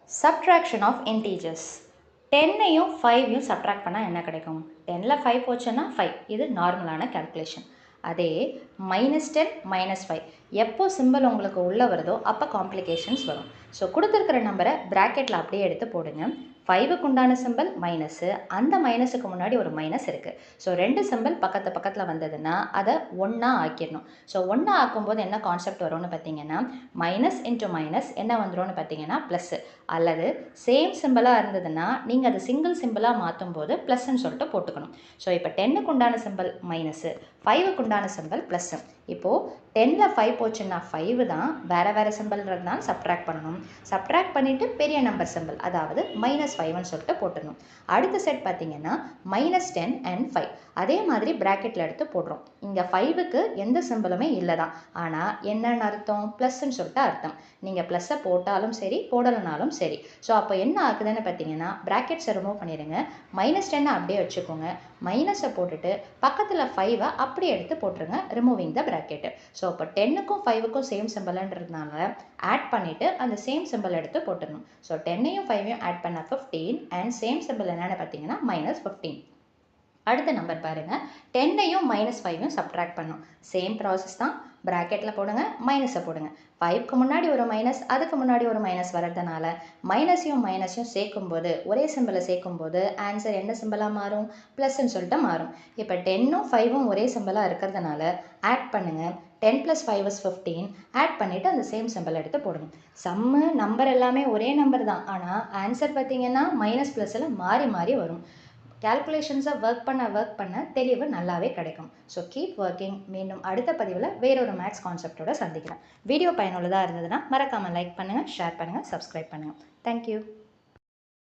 Subtraction of integers. 10ஐயும் 5ஐயும் subtract பண்ணால் என்ன கிடைக்கும்? 10ல் 5 போச்சுன்னா 5. இது நார்மலான calculation. அதே -10 -5 எப்போ சிம்பிள் உங்களுக்கு உள்ளே வருதோ அப்போ காம்ப்ளிகேஷன்ஸ் வரும். ஸோ கொடுத்துருக்கிற நம்பரை ப்ராக்கெட்டில் அப்படியே எடுத்து போடுங்க. 5க்கு உண்டான சிம்பிள் மைனஸு, அந்த மைனஸுக்கு முன்னாடி ஒரு மைனஸ் இருக்குது. ஸோ ரெண்டு சிம்பிள் பக்கத்தில் வந்ததுன்னா அதை ஒன்றா ஆக்கிடணும். ஸோ ஒன்றா ஆக்கும்போது என்ன கான்செப்ட் வரும்னு பார்த்தீங்கன்னா, மைனஸ் இன்ட்டு மைனஸ் என்ன வந்துடும்னு பார்த்தீங்கன்னா ப்ளஸ்ஸு. அல்லது சேம் சிம்பிளாக இருந்ததுன்னா நீங்கள் அது சிங்கிள் சிம்பிளாக மாற்றும் போது ப்ளஸ்ன்னு சொல்லிட்டு போட்டுக்கணும். ஸோ இப்போ 10க்கு உண்டான சிம்பிள் மைனஸு, 5க்கு உண்டான சிம்பிள் ப்ளஸ்ஸு. இப்போது 10ல் 5 போச்சுன்னா 5 தான், வேறு சிம்பிள்ன்றதுனால சப்ட்ராக்ட் பண்ணணும். சப்ட்ராக்ட் பண்ணிவிட்டு பெரிய நம்பர் சிம்பிள், அதாவது -5ன்னு சொல்லிட்டு போட்டுடணும். அடுத்த செட் பார்த்தீங்கன்னா -10 and 5. அதே மாதிரி ப்ராக்கெட்டில் எடுத்து போடுறோம். இங்கே 5க்கு எந்த சிம்பிளுமே இல்லை தான், ஆனால் என்னென்னு அர்த்தம்? ப்ளஸ்ன்னு சொல்லிட்டு அர்த்தம். நீங்கள் ப்ளஸ்ஸை போட்டாலும் சரி போடலைனாலும் சரி. ஸோ அப்போ என்ன ஆகுதுன்னு பார்த்தீங்கன்னா, ப்ராக்கெட்ஸை ரிமூவ் பண்ணிடுங்க, -10 அப்படியே வச்சுக்கோங்க, மைனஸை போட்டுட்டு பக்கத்தில் 5ஐ அப்படியே எடுத்து போட்டுருங்க, ரிமூவிங் த ப்ராக்கெட்டு. ஸோ இப்போ 10க்கும் 5க்கும் சேம் சிம்பிள்ன்றதுனால ஆட் பண்ணிவிட்டு அந்த சேம் சிம்பிள் எடுத்து போட்டுடணும். ஸோ 10ஐயும் 5ஐயும் ஆட் பண்ண 15 அண்ட் சேம் சிம்பிள் என்னென்னு பார்த்தீங்கன்னா -15. அடுத்த நம்பர் பாருங்கள், 10ஐயும் -5ஐயும் சப்ட்ராக்ட் பண்ணும். சேம் ப்ராசஸ் தான், ப்ராக்கெட்டில் போடுங்க, மைனஸை போடுங்க. 5க்கு முன்னாடி ஒரு மைனஸ், அதுக்கு முன்னாடி ஒரு மைனஸ் வரதுனால மைனஸையும் சேர்க்கும்போது, ஒரே சிம்பிளை சேர்க்கும்போது ஆன்சர் என்ன சிம்பிளாக மாறும்? ப்ளஸ்ன்னு சொல்லிட்டு மாறும். இப்போ 10ம் 5ம் ஒரே சிம்பிளாக இருக்கிறதுனால ஆட் பண்ணுங்கள். 10 + 5 is 15. ஆட் பண்ணிவிட்டு அந்த சேம் சிம்பிள் எடுத்து போடணும். சம்மு நம்பர் எல்லாமே ஒரே நம்பர் தான், ஆனால் ஆன்சர் பார்த்தீங்கன்னா மைனஸ் ப்ளஸில் மாறி மாறி வரும். கால்குலேஷன்ஸை ஒர்க் பண்ண தெளிவு நல்லாவே கிடைக்கும். So keep working. மீண்டும் அடுத்த பதிவில் வேறொரு மேத்ஸ் கான்செப்டோட சந்திக்கிறேன். வீடியோ பயனுள்ளதாக இருந்ததுன்னா மறக்காமல் லைக் பண்ணுங்கள், ஷேர் பண்ணுங்கள், சப்ஸ்கிரைப் பண்ணுங்கள். தேங்க்யூ.